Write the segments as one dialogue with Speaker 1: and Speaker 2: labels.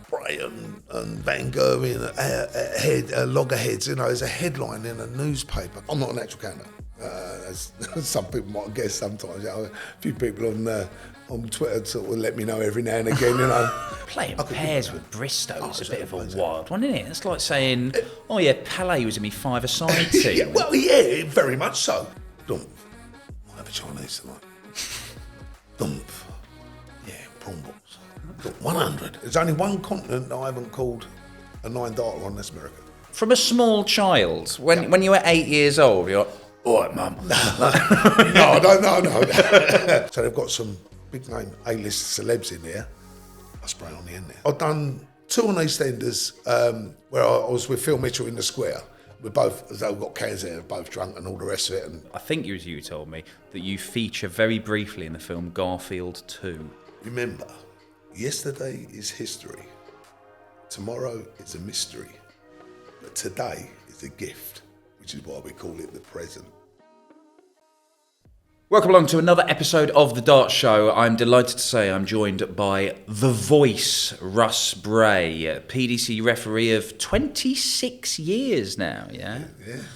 Speaker 1: Bray and Van Gogh in loggerheads, there's a headline in a newspaper. I'm not an actual candidate, as some people might guess sometimes. A few people on Twitter sort of let me know every now and again,
Speaker 2: Playing pairs with Bristow is a bit of a wild one, isn't it? It's like saying, oh yeah, Pele was in me five-a-side team.
Speaker 1: Yeah, very much so. Dumpf. Might have a Chinese tonight. Dumpf. Yeah, prawn balls. 100. There's only one continent that I haven't called a 9-darter on, that's America.
Speaker 2: From a small child, when you were 8 years old, you're like, all right, Mum.
Speaker 1: No, I don't know. So they've got some big name A-list celebs in there. I spray on the end there. I've done 2 on EastEnders where I was with Phil Mitchell in the square. We've got cans there, both drunk and all the rest of it. And
Speaker 2: I think you told me that you feature very briefly in the film Garfield 2.
Speaker 1: Remember, yesterday is history. Tomorrow is a mystery. But today is a gift, which is why we call it the present.
Speaker 2: Welcome along to another episode of The Dart Show. I'm delighted to say I'm joined by the voice, Russ Bray, PDC referee of 26 years now, yeah?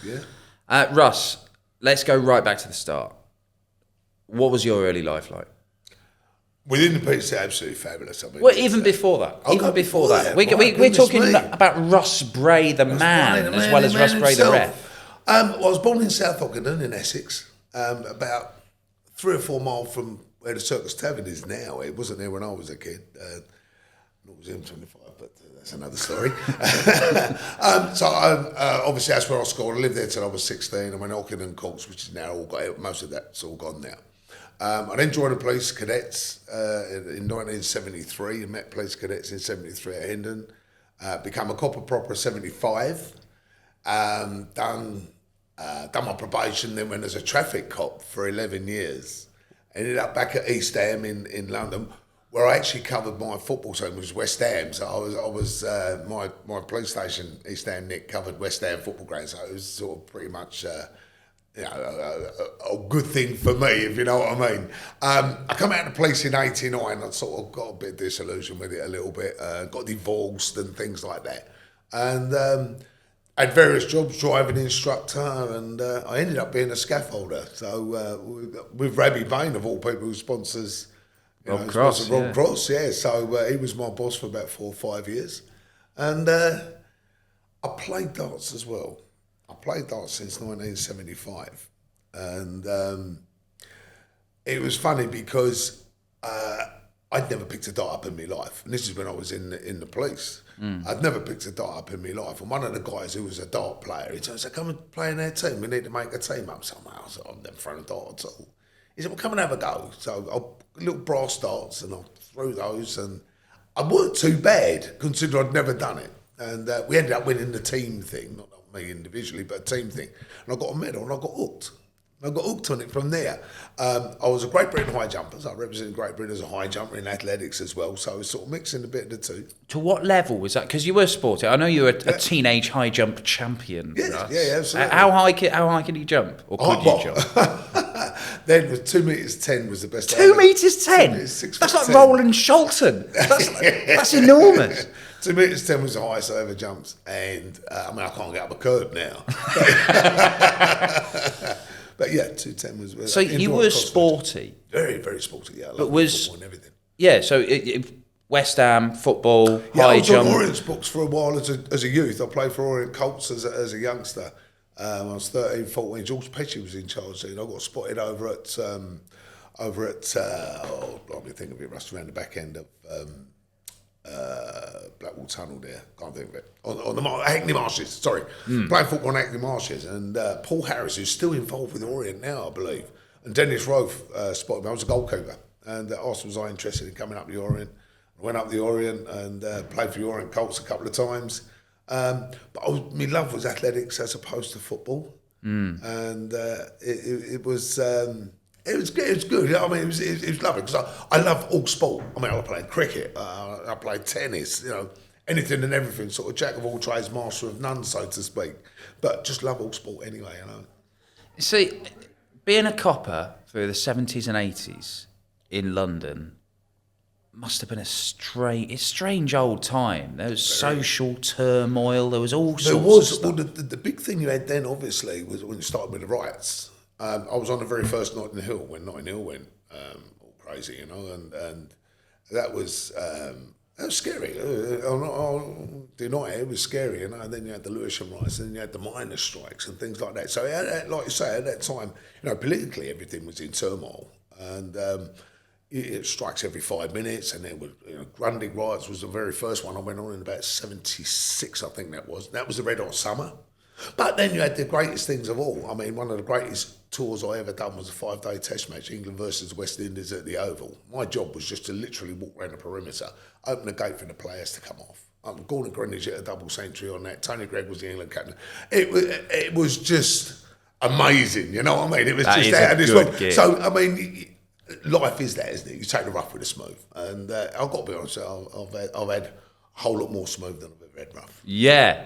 Speaker 2: Yeah. Russ, let's go right back to the start. What was your early life like?
Speaker 1: Within the piece, absolutely fabulous. I mean,
Speaker 2: well, even before that. We're talking about Russ Bray, the man, as well as Russ Bray, the ref.
Speaker 1: I was born in South Ockenden in Essex, about 3 or 4 miles from where the Circus Tavern is now. It wasn't there when I was a kid. It was M25, but that's another story. Obviously that's where I scored. I lived there till I was 16. I went Ockenden Colts, which is now all got, most of that's all gone now. I then joined the police cadets in 1973 and met police cadets in 73 at Hendon. Become a copper proper 75. Done my probation, then went as a traffic cop for 11 years. Ended up back at East Ham in London, where I actually covered my football team, which was West Ham. So I was my police station, East Ham Nick, covered West Ham football ground. So it was sort of pretty much a good thing for me, if you know what I mean. I come out of the police in 89. I sort of got a bit disillusioned with it a little bit. Got divorced and things like that. And had various jobs, driving instructor, and I ended up being a scaffolder. So with Rabbi Bain, of all people, who sponsors
Speaker 2: Rob Cross.
Speaker 1: So he was my boss for about 4 or 5 years. And I played darts as well. I played darts since 1975. And it was funny because I'd never picked a dart up in my life. And this is when I was in the police. I'd never picked a dart up in my life. And one of the guys who was a dart player, he said, come and play in our team. We need to make a team up somehow. I said, I've never thrown a dart at all. He said, well, come and have a go. So little brass darts, and I threw those. And I weren't too bad, considering I'd never done it. And we ended up winning the team thing, not me individually, but a team thing. And I got a medal and I got hooked. I got hooked on it from there. I was a Great Britain high jumper, so I represented Great Britain as a high jumper in athletics as well, so I was sort of mixing a bit of the two.
Speaker 2: To what level was that? Because you were sporty. I know you were a teenage high jump champion.
Speaker 1: Yeah, absolutely.
Speaker 2: How high can you jump? Or could you jump?
Speaker 1: Then was 2 meters 10 was the best.
Speaker 2: 2 meters 10? That's like
Speaker 1: 10.
Speaker 2: Roland Sholton. That's enormous.
Speaker 1: 2 meters 10 was the highest I ever jumped, and I can't get up a curb now. But yeah, 210 was.
Speaker 2: So you were sporty,
Speaker 1: very, very sporty. Yeah, I love football and everything.
Speaker 2: Yeah, so West Ham football, high jump.
Speaker 1: I was on Orient's books for a while as a youth. I played for Orient Colts as a youngster. I was 13, 14. George Petty was in charge then. I got spotted over at let me think of it, Russ, around the back end of Blackwall Tunnel there, can't think of it. On the Hackney Marshes, sorry. Playing football on Hackney Marshes. And Paul Harris, who's still involved with Orient now, I believe, and Dennis Roth spotted me. I was a goalkeeper. And asked was I interested in coming up the Orient. I went up the Orient and played for the Orient Colts a couple of times. But my love was athletics as opposed to football. And it was... It was good. I mean, it was lovely because I love all sport. I mean, I played cricket, I played tennis, anything and everything. Sort of jack of all trades, master of none, so to speak. But just love all sport anyway.
Speaker 2: See, being a copper through the 70s and 80s, in London must have been a strange old time. There was social turmoil. There was all sorts of stuff.
Speaker 1: Well, the big thing you had then, obviously, was when you started with the riots. I was on the very first Notting Hill when Notting Hill went all crazy, and that was scary. I'll deny it was scary, and then you had the Lewisham riots, and then you had the miners' strikes and things like that. So, like you say, at that time, politically everything was in turmoil, and it strikes every 5 minutes, and there were Grundig riots was the very first one I went on in about 76, I think that was. That was the Red Hot Summer. But then you had the greatest things of all. I mean, one of the greatest tours I ever done was a 5-day test match, England versus West Indies at the Oval. My job was just to literally walk around the perimeter, open the gate for the players to come off. Gordon Greenwich hit a double century on that. Tony Gregg was the England captain. It was just amazing, you know what I mean? It was
Speaker 2: That
Speaker 1: just
Speaker 2: is
Speaker 1: out
Speaker 2: a
Speaker 1: of this
Speaker 2: good
Speaker 1: world.
Speaker 2: gig.
Speaker 1: So, I mean, life is that, isn't it? You take the rough with the smooth. And I've got to be honest, I've had a whole lot more smooth than I've ever had rough.
Speaker 2: Yeah,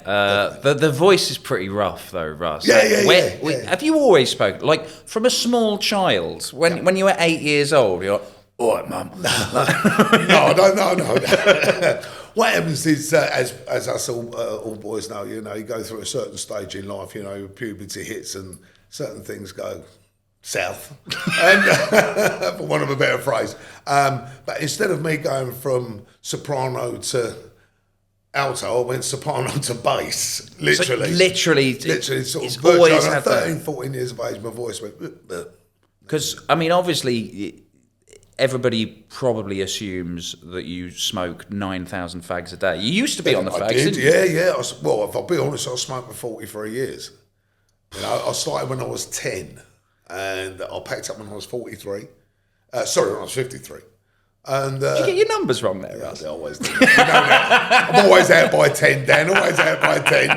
Speaker 2: the voice is pretty rough though, Russ.
Speaker 1: Yeah.
Speaker 2: Have you always spoken like from a small child when you were 8 years old? You're like, all right, mum.
Speaker 1: No. What happens is, as us all boys know, you go through a certain stage in life, puberty hits and certain things go south, and for want of a better phrase. But instead of me going from soprano to alto, I went soprano to bass, literally.
Speaker 2: So literally,
Speaker 1: sort
Speaker 2: it's
Speaker 1: of
Speaker 2: always
Speaker 1: virtual.
Speaker 2: had
Speaker 1: 13, 14 years of age, my voice went...
Speaker 2: Because, I mean, obviously, everybody probably assumes that you smoke 9,000 fags a day. You used to be on the fags, didn't you?
Speaker 1: Yeah. Well, if I'll be honest, I smoked for 43 years. I started when I was 10, and I packed up when I was 43. When I was 53. And,
Speaker 2: Did you get your numbers wrong there,
Speaker 1: yeah,
Speaker 2: Russ?
Speaker 1: I always do. You know that. I'm always out by 10, Dan. Always out by 10.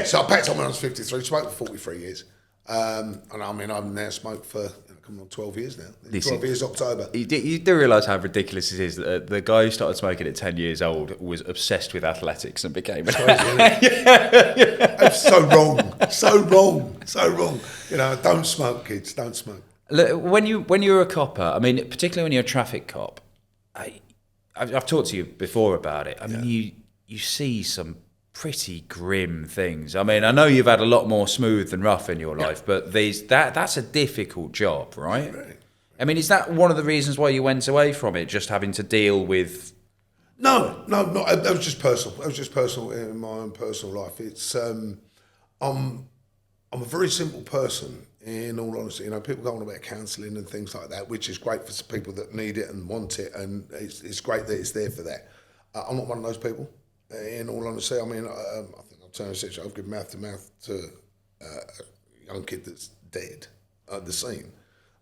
Speaker 1: So I packed up when I was 53. Smoked for 43 years. And I mean, I've now smoked for coming on 12 years now. 12 years October.
Speaker 2: You do realise how ridiculous it is that the guy who started smoking at 10 years old was obsessed with athletics and became...
Speaker 1: It's so wrong. So wrong. Don't smoke, kids. Don't smoke.
Speaker 2: Look, when you're a copper, I mean, particularly when you're a traffic cop, I've talked to you before about it. I mean, you see some pretty grim things. I mean, I know you've had a lot more smooth than rough in your life, but that's a difficult job, right?
Speaker 1: Really?
Speaker 2: I mean, is that one of the reasons why you went away from it, just having to deal with...
Speaker 1: No. That was just personal. That was just personal in my own personal life. It's I'm a very simple person. In all honesty, people go on about counselling and things like that, which is great for people that need it and want it, and it's great that it's there for that. I'm not one of those people. In all honesty, I mean, I think I've turned a situation. I've given mouth to mouth to a young kid that's dead at the scene,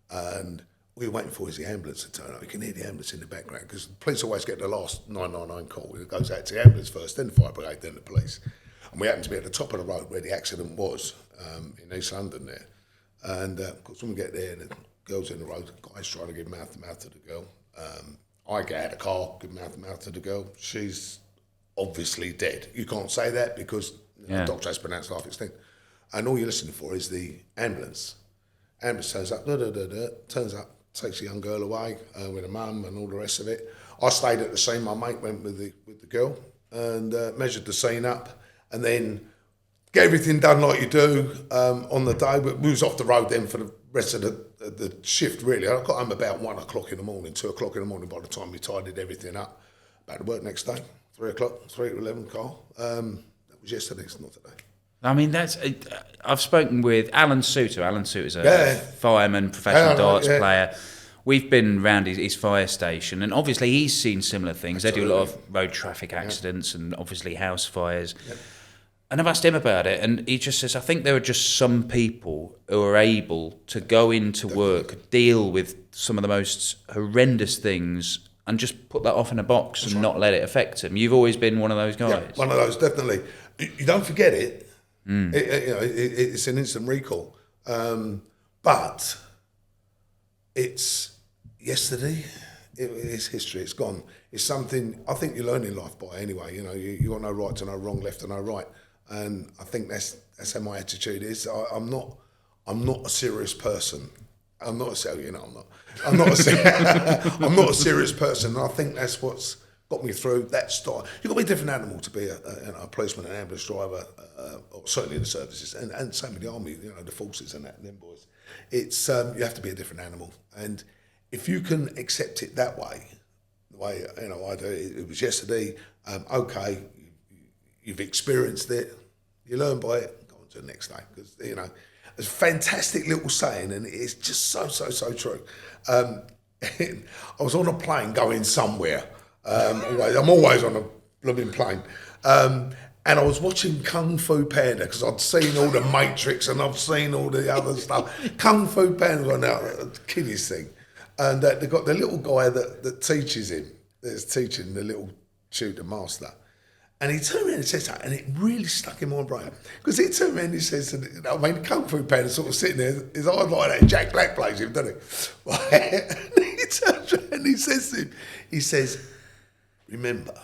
Speaker 1: and we were waiting for the ambulance to turn up. You can hear the ambulance in the background because the police always get the last 999 call. It goes out to the ambulance first, then the fire brigade, then the police. And we happened to be at the top of the road where the accident was in East London there. And of course, when we get there, and the girl's in the road, the guy's trying to give mouth to mouth to the girl. I get out of the car, give mouth to mouth to the girl. She's obviously dead. You can't say that because the doctor has pronounced life extinct. And all you're listening for is the ambulance. Ambulance turns up, turns up, takes the young girl away with her mum and all the rest of it. I stayed at the scene. My mate went with the girl and measured the scene up, and then get everything done like you do on the day, but we was off the road then for the rest of the shift, really. I got home about 1 o'clock in the morning, 2 o'clock in the morning by the time we tidied everything up. Back to work next day, 3 o'clock, 3 to 11 car. That was yesterday, it's not today.
Speaker 2: I mean, I've spoken with Alan Suter. Alan Suter's a fireman, professional darts player. We've been round his fire station, and obviously he's seen similar things. Absolutely. They do a lot of road traffic accidents and obviously house fires. Yep. And I've asked him about it, and he just says, I think there are just some people who are able to go into work, deal with some of the most horrendous things, and just put that off in a box and not let it affect them. You've always been one of those guys.
Speaker 1: Yeah, one of those, definitely. You don't forget it. It's an instant recall. But it's yesterday. It's history. It's gone. It's something I think you learn in life by anyway. You got no right to no wrong, left to no right. And I think that's how my attitude is. I'm not a serious person I'm not I'm not I'm not a serious person, and I think that's what's got me through that style. You've got to be a different animal to be a policeman, an ambulance driver, or certainly in the services, and same with the army, the forces and them boys. It's you have to be a different animal, and if you can accept it that way, the way I do it was yesterday. Okay, you've experienced it, you learn by it, go on to the next day, because it's a fantastic little saying, and it's just so true. I was on a plane going somewhere. I'm always on a blooming plane. And I was watching Kung Fu Panda because I'd seen all the Matrix and I've seen all the other stuff. Kung Fu Panda was now a kiddies thing. And they've got the little guy that teaches him, that's teaching the little tutor master. And he turned around and said something, and it really stuck in my brain. Because he turned around and he says, Kung Fu Panda sort of sitting there, his eyes like that, Jack Black plays him, doesn't he? And he turns around and he says to him, remember,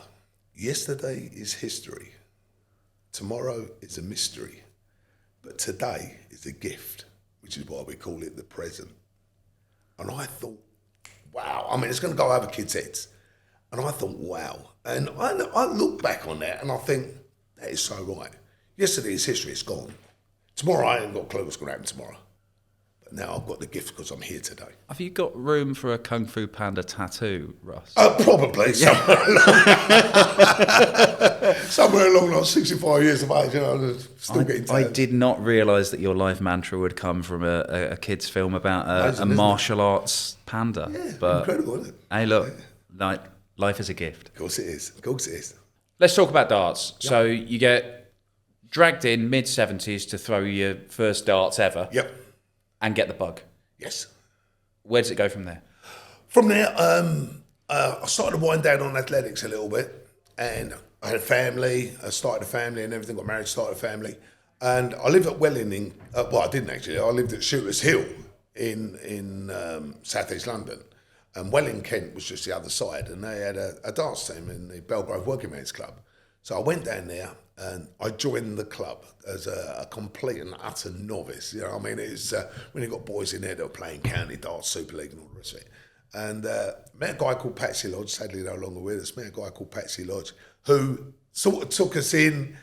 Speaker 1: yesterday is history, tomorrow is a mystery, but today is a gift, which is why we call it the present. And I thought, wow, it's going to go over kids' heads. And I thought, wow. And I look back on that and I think, that is so right. Yesterday is history, it's gone. Tomorrow, I ain't got a clue what's going to happen tomorrow. But now I've got the gift because I'm here today.
Speaker 2: Have you got room for a Kung Fu Panda tattoo, Russ?
Speaker 1: Probably, somewhere along like 65 years of age, still getting tattoos.
Speaker 2: I did not realise that your life mantra would come from a kid's film about a martial arts panda.
Speaker 1: Yeah,
Speaker 2: but
Speaker 1: incredible, isn't it?
Speaker 2: Hey, look, life is a gift.
Speaker 1: Of course it is.
Speaker 2: Let's talk about darts. Yep. So you get dragged in mid-70s to throw your first darts ever.
Speaker 1: Yep.
Speaker 2: And get the bug.
Speaker 1: Yes.
Speaker 2: Where does it go from there?
Speaker 1: From there, I started to wind down on athletics a little bit, and I had a family. I started a family and everything. Got married, started a family, and I lived at Welling. I didn't actually. I lived at Shooters Hill in South East London, and Welling Kent was just the other side, and they had a dance team in the Belgrave Working Men's Club. So I went down there and I joined the club as a complete and utter novice. It's when you got boys in there that were playing county darts, Super League and all the rest of it. And met a guy called Patsy Lodge, sadly no longer with us, met a guy called Patsy Lodge, who sort of took us in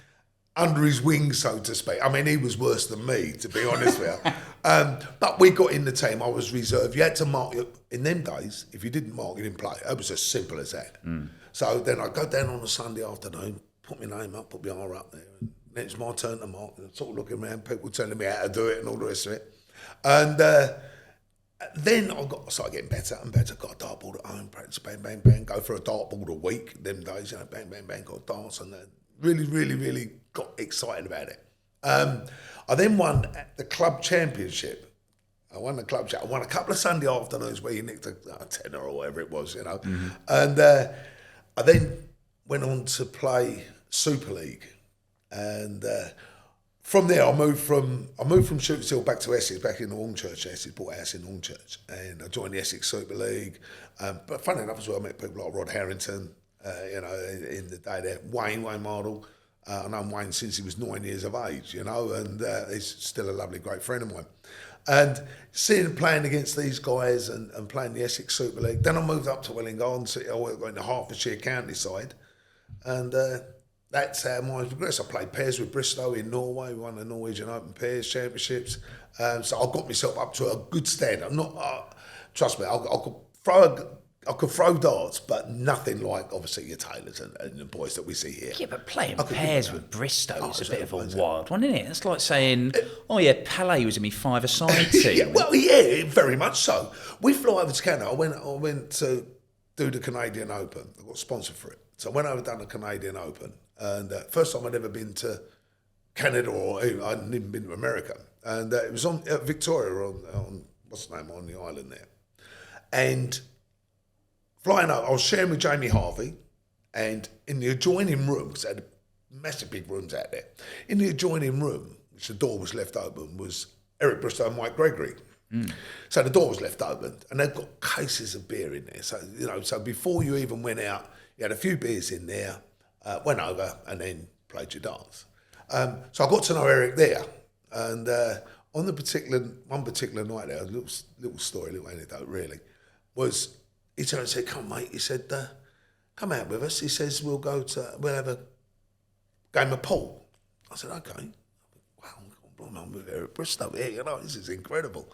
Speaker 1: under his wing, so to speak. He was worse than me, to be honest with you. But we got in the team. I was reserved. You had to mark. In them days, if you didn't mark, you didn't play. It was as simple as that. Mm. So then I'd go down on a Sunday afternoon, put my name up, put my R up there, and then it's my turn to mark. And sort of looking around, people telling me how to do it and all the rest of it. And then I started getting better and better. Got a dartboard at home, practice, bang, bang, bang. Go for a dartboard a week. Them days, bang, bang, bang. Got darts and really got excited about it. I then won the club championship. I won the club championship. I won a couple of Sunday afternoons where you nicked a tenner or whatever it was, Mm-hmm. And I then went on to play Super League, and from there I moved from Shooters Hill back to Essex, back in Hornchurch. Essex, bought a house in Hornchurch, and I joined the Essex Super League. But funny enough as well, I met people like Rod Harrington, in the day there, Wayne Mardle. I've known Wayne since he was 9 years of age, and he's still a lovely, great friend of mine. And seeing playing against these guys and playing the Essex Super League, then I moved up to Welling Garden City. I went in the Hertfordshire county side, and that's how mine progressed. I played pairs with Bristow in Norway, won the Norwegian Open Pairs Championships. So I got myself up to a good standard. Trust me, I could throw darts, but nothing like, obviously, your Taylors and the boys that we see here.
Speaker 2: Yeah, but playing pairs with Bristow is a bit of a wild one, isn't it? It's like saying, Pele was in me five-a-side team.
Speaker 1: Yeah, very much so. We flew over to Canada. I went to do the Canadian Open. I got sponsored for it. So I went over and done the Canadian Open. And first time I'd ever been to Canada, or I hadn't even been to America. And it was on Victoria, on what's the name, on the island there. And flying up, I was sharing with Jamie Harvey, and in the adjoining room, because they had massive big rooms out there, in the adjoining room, which the door was left open, was Eric Bristow and Mike Gregory. Mm. So the door was left open, and they've got cases of beer in there. So, so before you even went out, you had a few beers in there, went over, and then played your darts. So I got to know Eric there, and on one particular night there, a little story, little anecdote really, was he turned and said, "Come, mate," he said, "come out with us." He says, we'll have a game of pool. I said, "Okay." Wow, I'm with here at Bristol here, you know, this is incredible.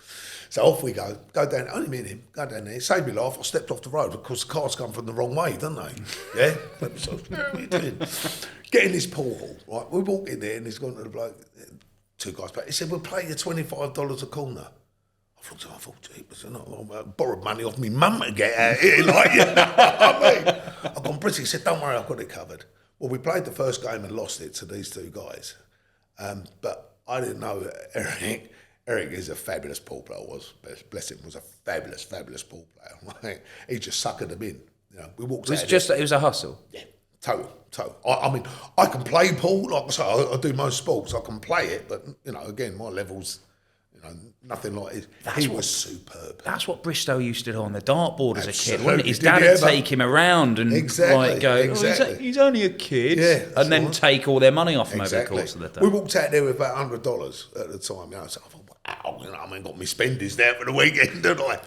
Speaker 1: So off we go down, only me and him, go down there, saved me life. I stepped off the road because the cars come from the wrong way, don't they? Yeah? So, what are you doing? Get in this pool hall, right? We walk in there and he's gone to the bloke, two guys back. He said, "We'll pay you $25 a corner." I thought, gee, I borrowed money off me mum to get out here, like, you know what I mean? I've gone British. He said, "Don't worry, I've got it covered." Well, we played the first game and lost it to these two guys. But I didn't know that Eric is a fabulous pool player, bless him, was a fabulous pool player. He just suckered them in. You know, we walked out.
Speaker 2: It was a hustle.
Speaker 1: Yeah, total. I mean, I can play pool, like I say, I do most sports, I can play it, but, you know, again, my level's, you know, nothing like his. He was superb.
Speaker 2: That's what Bristow used to do on the dartboard as a kid,
Speaker 1: Absolutely.
Speaker 2: wasn't it? His dad would take him around and go,
Speaker 1: Exactly.
Speaker 2: he's only a kid,
Speaker 1: Yeah,
Speaker 2: and then take all their money off him over the
Speaker 1: Exactly.
Speaker 2: course of the day.
Speaker 1: We walked out there with about $100 at the time. You know, so I thought, wow, you know, I ain't got my spendings there for the weekend, did I?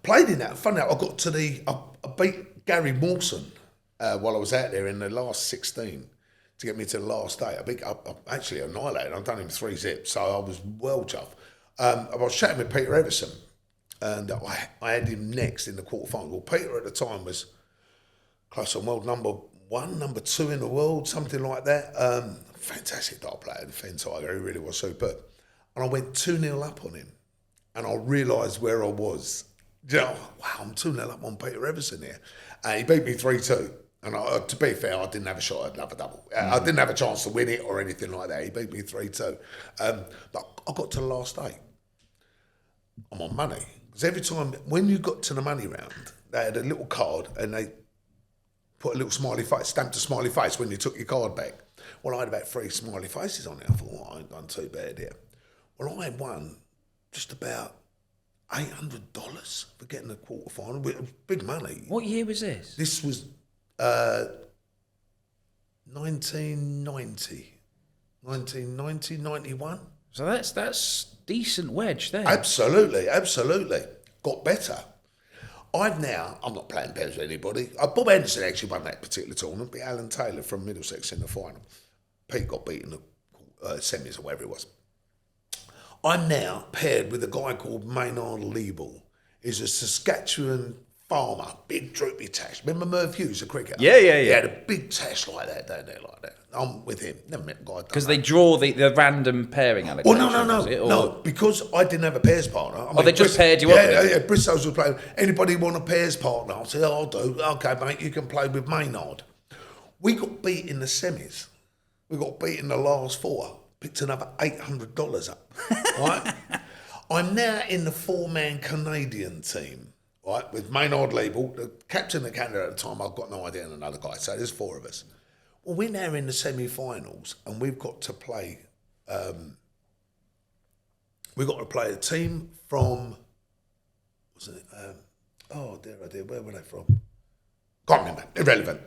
Speaker 1: Played in that. Funny enough, I beat Gary Mawson while I was out there in the last 16 to get me to the last day. I actually annihilated. I've done him 3 zips, so I was well chuffed. I was chatting with Peter Everson, and I had him next in the quarterfinal. Well, Peter at the time was close on world number 1, number 2 in the world, something like that. Fantastic dart player, the Fen Tiger. He really was superb. And I went 2-0 up on him, and I realised where I was. You know, wow, I'm 2-0 up on Peter Everson here. And he beat me 3-2. And to be fair, I didn't have a shot at another double. I didn't have a chance to win it or anything like that. He beat me 3-2. But I got to the last 8. I'm on money. Because every time, when you got to the money round, they had a little card and they put a little smiley face, stamped a smiley face when you took your card back. Well, I had about 3 smiley faces on it. I thought, I ain't done too bad here. Well, I won just about $800 for getting the quarterfinal. Big money.
Speaker 2: What year was this?
Speaker 1: This was 1990, 91.
Speaker 2: So that's decent wedge there.
Speaker 1: Absolutely. Got better. I'm not playing pairs with anybody. Bob Anderson actually won that particular tournament, beat Alan Taylor from Middlesex in the final. Pete got beaten in the semis or whatever it was. I'm now paired with a guy called Maynard Liebel. He's a Saskatchewan farmer, big droopy tash. Remember Merv Hughes, the cricketer?
Speaker 2: Yeah.
Speaker 1: He had a big tash like that down there, like that. I'm with him. Never met a guy.
Speaker 2: Because they draw the random pairing allocation.
Speaker 1: Well, no, because I didn't have a pairs partner. I mean,
Speaker 2: they just paired you up?
Speaker 1: Yeah, Bristow's was playing. Anybody want a pairs partner? I said, I'll do. Okay, mate, you can play with Maynard. We got beat in the semis. We got beat in the last 4. Picked another $800 up. Right? I'm now in the 4-man Canadian team, right, with Maynard Liebel, the captain of Canada at the time. I've got no idea, and another guy. So there's 4 of us. Well, we're now in the semi-finals, and we've got to play. We've got to play a team from. Where were they from? Can't remember. Irrelevant.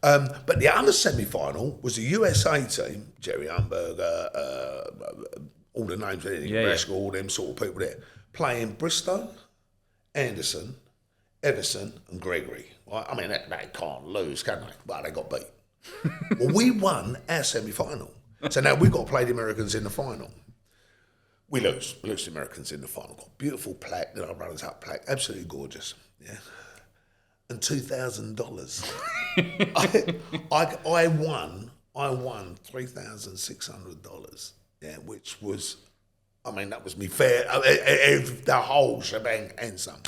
Speaker 1: But the other semi-final was the USA team, Jerry Umberger, all the names, Rascal, all them sort of people there, playing Bristow, Anderson, Everson, and Gregory. Right? I mean, they can't lose, can they? But they got beat. Well, we won our semi-final. So now we've got to play the Americans in the final. We lose. We lose the Americans in the final. Got a beautiful plaque, the runners-up plaque, absolutely gorgeous. Yeah. And $2,000. I won $3,600. Yeah, which was, I mean, that was me fair. The whole shebang and some.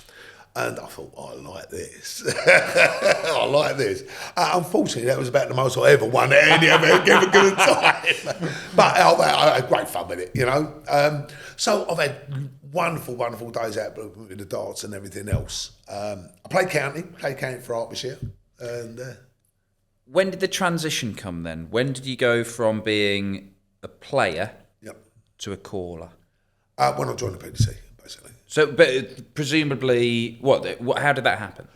Speaker 1: And I thought, I like this. I like this. Unfortunately, that was about the most I ever won at any other given time. But I had great fun with it, you know. So I've had wonderful days out with the darts and everything else. I played county for Hertfordshire. And
Speaker 2: when did the transition come then? When did you go from being a player to a caller?
Speaker 1: When I joined the PDC, basically.
Speaker 2: So, but presumably, how did that happen?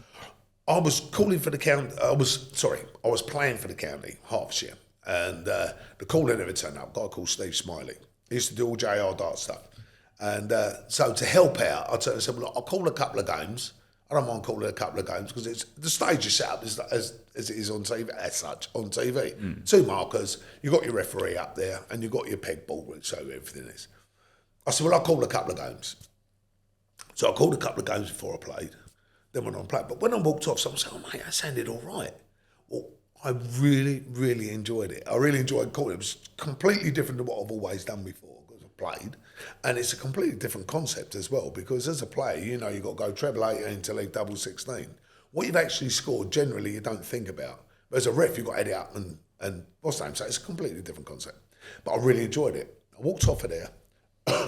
Speaker 1: I was calling for the county. I was playing for the county, Hertfordshire, and the caller never turned up. A guy called Steve Smiley, I used to do all JR dart stuff. And so to help out, I said, well, I'll call a couple of games. I don't mind calling a couple of games because it's the stage is set up as it is on TV, as such, on TV. 2 markers, you've got your referee up there and you've got your peg ball, which show everything is. I said, well, I'll call a couple of games. So I called a couple of games before I played. Then went on and played. But when I walked off, someone said, oh, mate, that sounded all right. Well, I really, really enjoyed it. I really enjoyed calling it. It was completely different to what I've always done before because I've played. And it's a completely different concept as well because as a player, you know, you've got to go treble 18 to leave double 16. What you've actually scored, generally, you don't think about. But as a ref, you've got to head it up and what's the name? So it's a completely different concept. But I really enjoyed it. I walked off of there,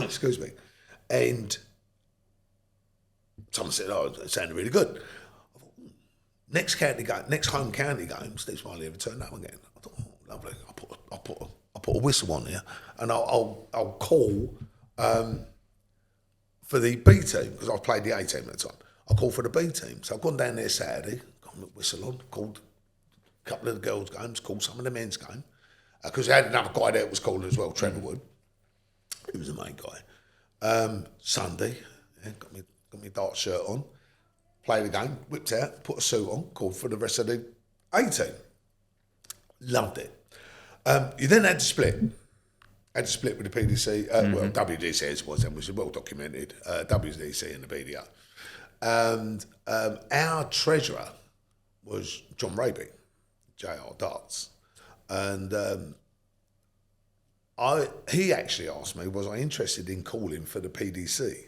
Speaker 1: excuse me, and someone said, oh, it sounded really good. I thought, next home county game, Steve Smiley ever turned up again. I thought, oh, lovely. I'll put a whistle on here and I'll call for the B team because I played the A team at the time. I'll call for the B team. So I've gone down there Saturday, got my whistle on, called a couple of the girls' games, called some of the men's game because I had another guy there that was calling as well, Trevor Wood. He was the main guy. Sunday, got my dart shirt on, played the game, whipped out, put a suit on, called for the rest of the A team. Loved it. You then had to split. Had to split with the PDC, well, WDC as it was then, which is well documented, WDC and the BDO. And our treasurer was John Raby, JR Darts. And he actually asked me, was I interested in calling for the PDC?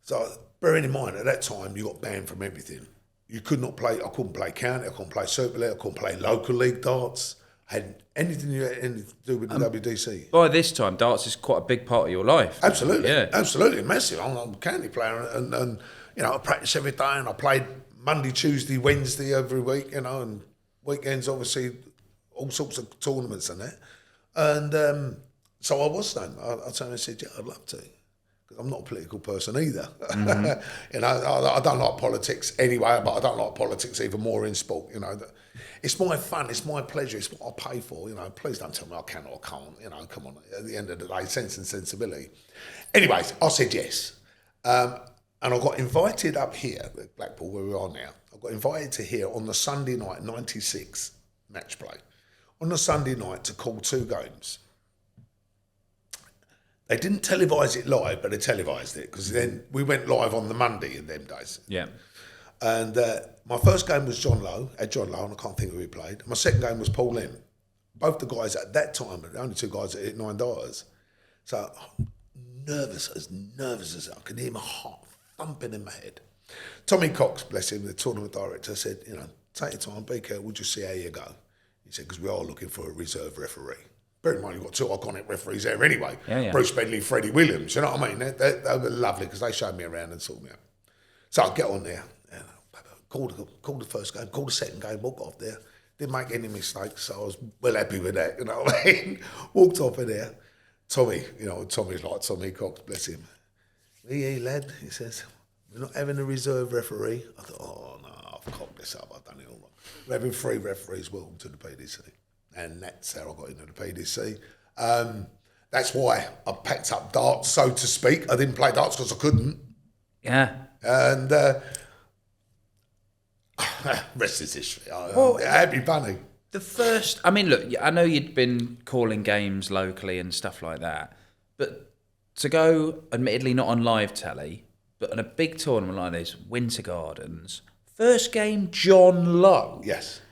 Speaker 1: So bearing in mind, at that time, you got banned from everything. You could not play, I couldn't play county, I couldn't play Super League, I couldn't play local league darts. Had anything to do with the WDC.
Speaker 2: By this time, darts is quite a big part of your life.
Speaker 1: Absolutely,
Speaker 2: yeah.
Speaker 1: Absolutely, massive. I'm a county player and you know, I practice every day and I played Monday, Tuesday, Wednesday every week, you know, and weekends obviously, all sorts of tournaments and that. And so I was saying, I turned and said, yeah, I'd love to. Because I'm not a political person either. You know, I don't like politics anyway, but I don't like politics even more in sport. You know, it's my fun, it's my pleasure, it's what I pay for. You know, please don't tell me I can or can't. You know, come on. At the end of the day, sense and sensibility. Anyways, I said yes, and I got invited up here at Blackpool, where we are now. I got invited to here on the Sunday night, '96 match play, on the Sunday night to call 2 games. They didn't televise it live, but they televised it because then we went live on the Monday in them days.
Speaker 2: Yeah.
Speaker 1: And my first game was John Lowe, and I can't think who he played. My second game was Paul Lim. Both the guys at that time were the only 2 guys that hit $9. So nervous as I could hear my heart thumping in my head. Tommy Cox, bless him, the tournament director, said, you know, take your time, be careful, we'll just see how you go. He said, because we are looking for a reserve referee. Bear in mind, you've got 2 iconic referees there anyway.
Speaker 2: Yeah.
Speaker 1: Bruce Bedley, Freddie Williams, you know what I mean? They were lovely because they showed me around and sorted me out. So I get on there, and called the first game, called the second game, walked off there. Didn't make any mistakes, so I was well happy with that, you know what I mean? Walked off of there. Tommy, you know, Tommy's like Tommy Cox, bless him. Yeah, lad, he says, we're not having a reserve referee. I thought, oh no, I've cocked this up, I've done it all wrong. We're having 3 referees, welcome to the PDC. And that's how I got into the PDC. That's why I packed up darts, so to speak. I didn't play darts because I couldn't.
Speaker 2: Yeah.
Speaker 1: And rest is history. Happy bunny.
Speaker 2: The first, I mean, look, I know you'd been calling games locally and stuff like that, but to go, admittedly not on live telly, but on a big tournament like this, Winter Gardens, first game, John Lowe.
Speaker 1: Yes.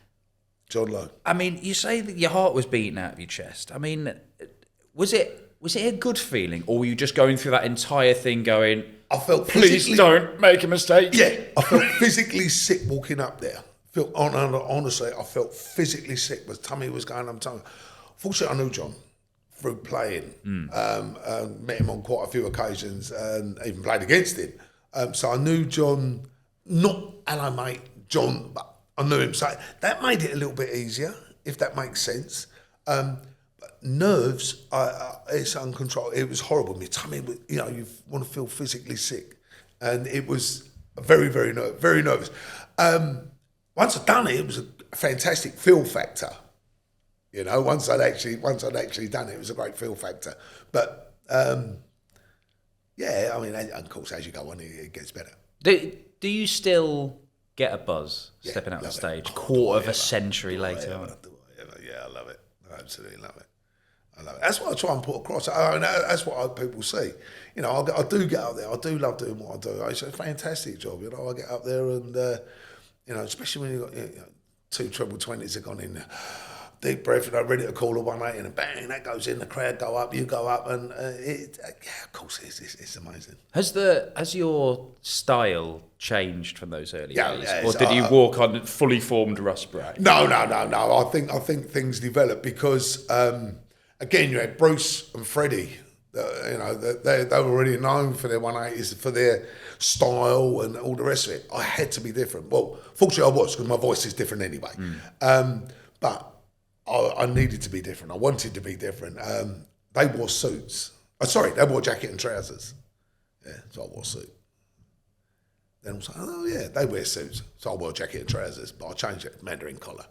Speaker 1: John Lowe.
Speaker 2: I mean, you say that your heart was beating out of your chest. I mean, was it a good feeling, or were you just going through that entire thing going,
Speaker 1: I felt
Speaker 2: please don't make a mistake?
Speaker 1: Yeah, I felt physically sick walking up there. Honestly, I felt physically sick. My tummy was going, Fortunately, I knew John through playing. Met him on quite a few occasions and even played against him. So I knew John, not hello mate, John, but I knew him. So that made it a little bit easier, if that makes sense. But nerves, it's uncontrollable. It was horrible. My tummy, you know, you want to feel physically sick. And it was very, very nervous. Once I'd done it, it was a fantastic feel factor. You know, once I'd actually done it, it was a great feel factor. But yeah, I mean, and of course, as you go on, it gets better.
Speaker 2: Do you still get a buzz stepping out on
Speaker 1: love
Speaker 2: stage,
Speaker 1: it.
Speaker 2: quarter of a century later on?
Speaker 1: Yeah, I love it. I absolutely love it. I love it. That's what I try and put across. That's what people see. You know, I do get up there. I do love doing what I do. It's a fantastic job. You know, I get up there and, you know, especially when you've got 2 treble 20s have gone in there. Deep breath, you know, ready to call a 180 and bang, that goes in, the crowd go up, you go up, and of course, it's amazing.
Speaker 2: Has your style changed from those early days?
Speaker 1: Yeah,
Speaker 2: or did you walk on fully formed Russ Bray?
Speaker 1: No. I think things developed because, again, you had Bruce and Freddie. You know, they were already known for their 180s, for their style and all the rest of it. I had to be different. Well, fortunately I was, because my voice is different anyway. But I needed to be different. I wanted to be different. They wore suits. They wore jacket and trousers. Yeah, so I wore a suit. Then I was like, oh yeah, they wear suits. So I wore a jacket and trousers, but I changed it, Mandarin collar.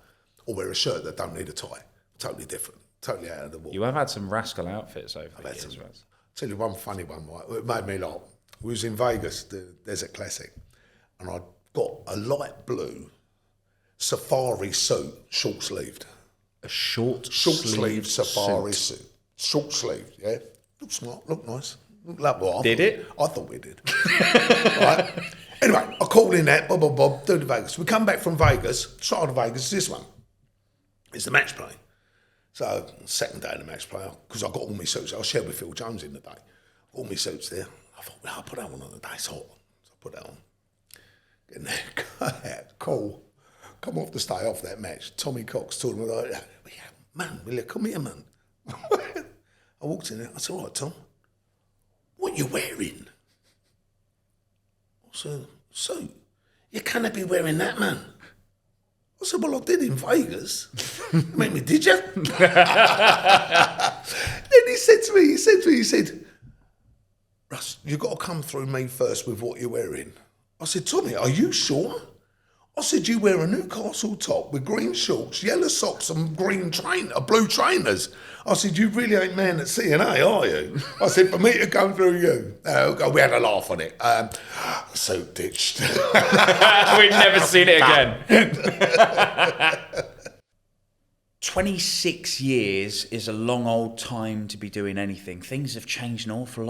Speaker 1: Or wear a shirt that don't need a tie. Totally different. Totally out of the wall.
Speaker 2: You have had some rascal outfits over the years, right?
Speaker 1: I'll tell you one funny one, right? It made me laugh. We was in Vegas, the Desert Classic, and I got a light blue safari suit, short-sleeved.
Speaker 2: A
Speaker 1: Short-sleeved safari suit. Short-sleeved, yeah. Looked smart, looked nice. Looked like what
Speaker 2: Did it?
Speaker 1: I thought we did. Right? Anyway, I called in that, bob, do the Vegas. We come back from Vegas, start of Vegas, this one. It's the match play. So, second day of the match play, because I got all my suits. I shared with Phil Jones in the day. All my suits there. I thought, well, I'll put that one on the day, it's hot. So I put that on. Getting there, cool. Come off the stay off that match. Tommy Cox told me, like, yeah, man, will you come here, man? I walked in there. I said, all right, Tom, what are you wearing? I said, suit. You cannot be wearing that, man. I said, well, I did in Vegas. You make me, did you? Then he said, Russ, you've got to come through me first with what you're wearing. I said, Tommy, are you sure? I said, you wear a Newcastle top with green shorts, yellow socks and blue trainers. I said, you really ain't man at CNA, are you? I said, for me to come through you. We had a laugh on it. So ditched.
Speaker 2: We've never seen it again. 26 years is a long old time to be doing anything. Things have changed an awful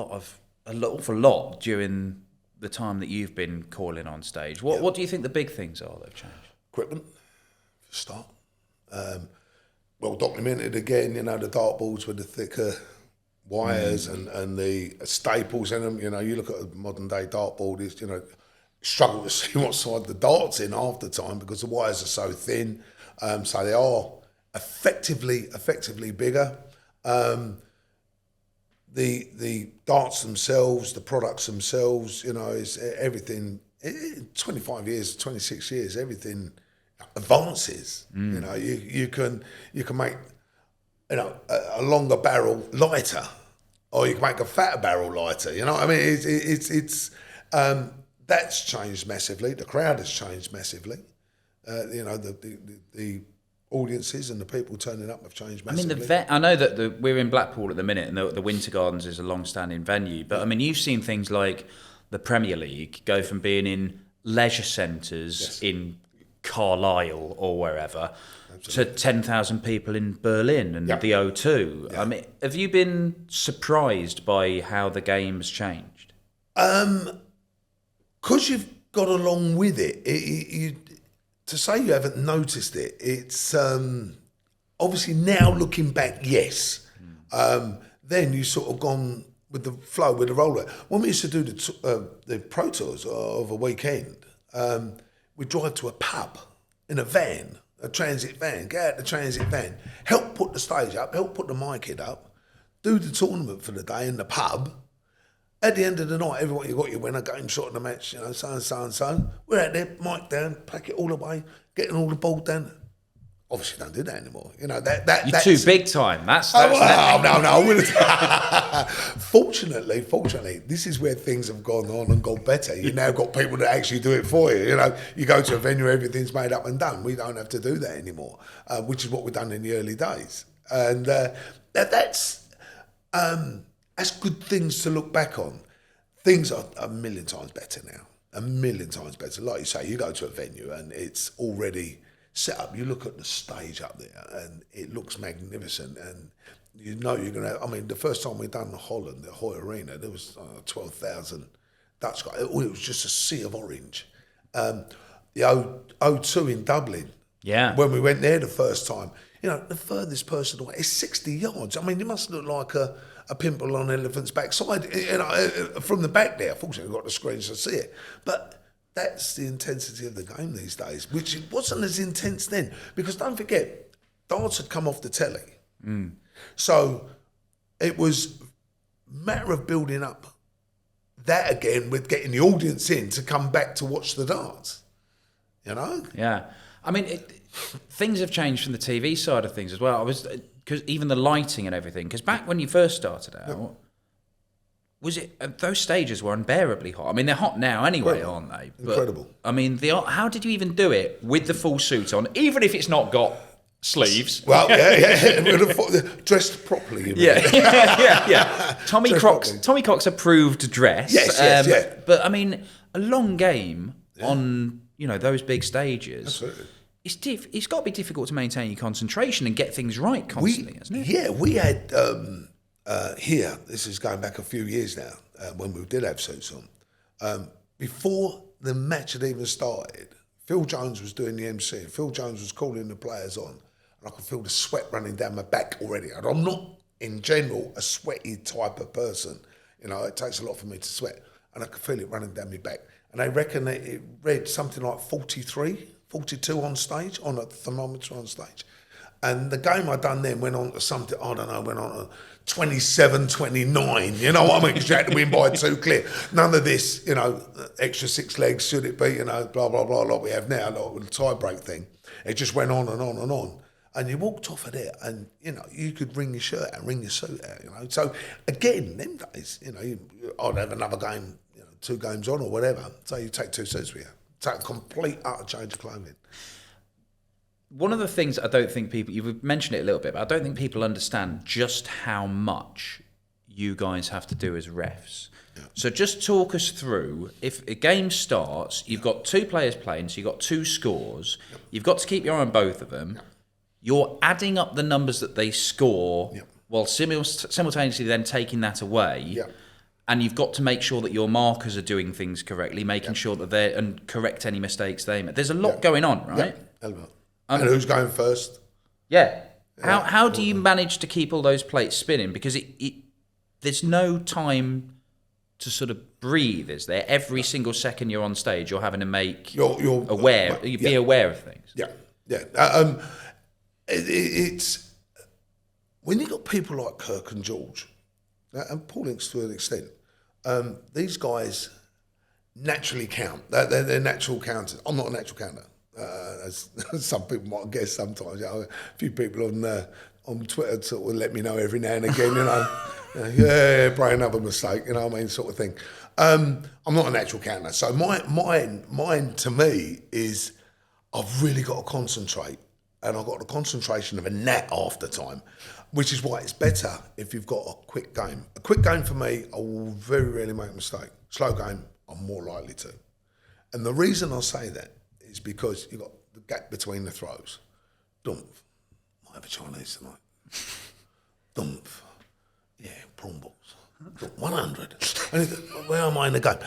Speaker 2: lot during the time that you've been calling on stage. What do you think the big things are that have changed?
Speaker 1: Equipment, for a start. Well documented again, you know, the dartboards with the thicker wires and the staples in them. You know, you look at a modern day dartboard, it's, you know, struggle to see what side the dart's in half the time because the wires are so thin. So they are effectively bigger. The darts themselves, the products themselves, you know, is everything. 25 years, 26 years, everything advances. You know, you can make, you know, a longer barrel lighter, or you can make a fatter barrel lighter. You know what I mean? It's that's changed massively. The crowd has changed massively. You know, the audiences and the people turning up have changed massively.
Speaker 2: I mean, I know that we're in Blackpool at the minute, and the Winter Gardens is a long-standing venue. But I mean, you've seen things like the Premier League go from being in leisure centres in Carlisle or wherever to 10,000 people in Berlin and the O2. I mean, have you been surprised by how the game's changed?
Speaker 1: Because you've got along with it, to say you haven't noticed it, it's obviously now looking back, yes. Then you sort of gone with the flow, with the roller. When we used to do the Pro Tours of a weekend, we'd drive to a pub in a van, a transit van, get out the transit van, help put the stage up, help put the mic in up, do the tournament for the day in the pub. At the end of the night, everyone, you got your winner, game shot in the match, you know, so and so and so. We're out there, mic down, pack it all away, getting all the ball down. obviously don't do that anymore. You know,
Speaker 2: You're
Speaker 1: that's
Speaker 2: too big time. That's
Speaker 1: no. I wouldn't. Fortunately, this is where things have gone on and got better. You now got people that actually do it for you. You know, you go to a venue, everything's made up and done. We don't have to do that anymore, which is what we've done in the early days. And that's good things to look back on. Things are a million times better now. A million times better. Like you say, you go to a venue and it's already set up. You look at the stage up there and it looks magnificent, and you know you're going to. I mean, the first time we done the Holland, the Hoy Arena, there was 12,000 Dutch guys. It was just a sea of orange. The O2 in Dublin, when we went there the first time, you know, the furthest person away is 60 yards. I mean, you must look like a pimple on an elephant's backside, you know, from the back there. Fortunately, we've got the screens to see it, but that's the intensity of the game these days, which it wasn't as intense then. Because don't forget, darts had come off the telly. So it was a matter of building up that again with getting the audience in to come back to watch the darts, you know?
Speaker 2: Yeah. I mean, things have changed from the TV side of things as well. Because even the lighting and everything, because back when you first started out, those stages were unbearably hot. I mean, they're hot now anyway, aren't they? But,
Speaker 1: incredible.
Speaker 2: I mean, how did you even do it with the full suit on, even if it's not got sleeves?
Speaker 1: Well, dressed properly. You mean.
Speaker 2: Yeah. Tommy Cox approved dress.
Speaker 1: Yes.
Speaker 2: But I mean, a long game on those big stages.
Speaker 1: Absolutely.
Speaker 2: It's got to be difficult to maintain your concentration and get things right constantly, isn't it?
Speaker 1: Yeah, we had here. This is going back a few years now when we did have suits on. Before the match had even started, Phil Jones was doing the MC. Phil Jones was calling the players on, and I could feel the sweat running down my back already. And I'm not, in general, a sweaty type of person. You know, it takes a lot for me to sweat, and I could feel it running down my back. And they reckon it read something like 43. 42 on stage, on a thermometer on stage. And the game I done then went on to something, I don't know, went on to 27, 29, you know what I mean? Because you had to win by 2 clear. None of this, extra 6 legs, should it be, blah, blah, blah, like we have now, like with the tie break thing. It just went on and on and on. And you walked off of there and, you could wring your shirt out, wring your suit out, So, again, them days, I'd have another game, 2 games on or whatever. So you take 2 suits with you. It's a complete utter change of clothing.
Speaker 2: One of the things I don't think you've mentioned it a little bit, but I don't think people understand just how much you guys have to do as refs. Yeah. So just talk us through, if a game starts, you've got 2 players playing, so you've got 2 scores, you've got to keep your eye on both of them, you're adding up the numbers that they score while simultaneously then taking that away. And you've got to make sure that your markers are doing things correctly, making sure that and correct any mistakes they make. There's a lot going on, right?
Speaker 1: And who's going first?
Speaker 2: Yeah. How do you manage to keep all those plates spinning? Because there's no time to sort of breathe, is there? Every single second you're on stage, you're having to make be aware of things. It's
Speaker 1: when you've got people like Kirk and George, and Paul Inks to an extent, these guys naturally count. They're natural counters. I'm not a natural counter, as some people might guess sometimes. A few people on Twitter sort of let me know every now and again, Bray, another mistake, what I mean, sort of thing. I'm not a natural counter. So mine to me is I've really got to concentrate, and I've got the concentration of a gnat half the time. Which is why it's better if you've got a quick game. A quick game for me, I will very rarely make a mistake. Slow game, I'm more likely to. And the reason I say that is because you've got the gap between the throws. Dumph. Might have a Chinese tonight. Dumph. Yeah, prawn balls. 100. And where am I in the game?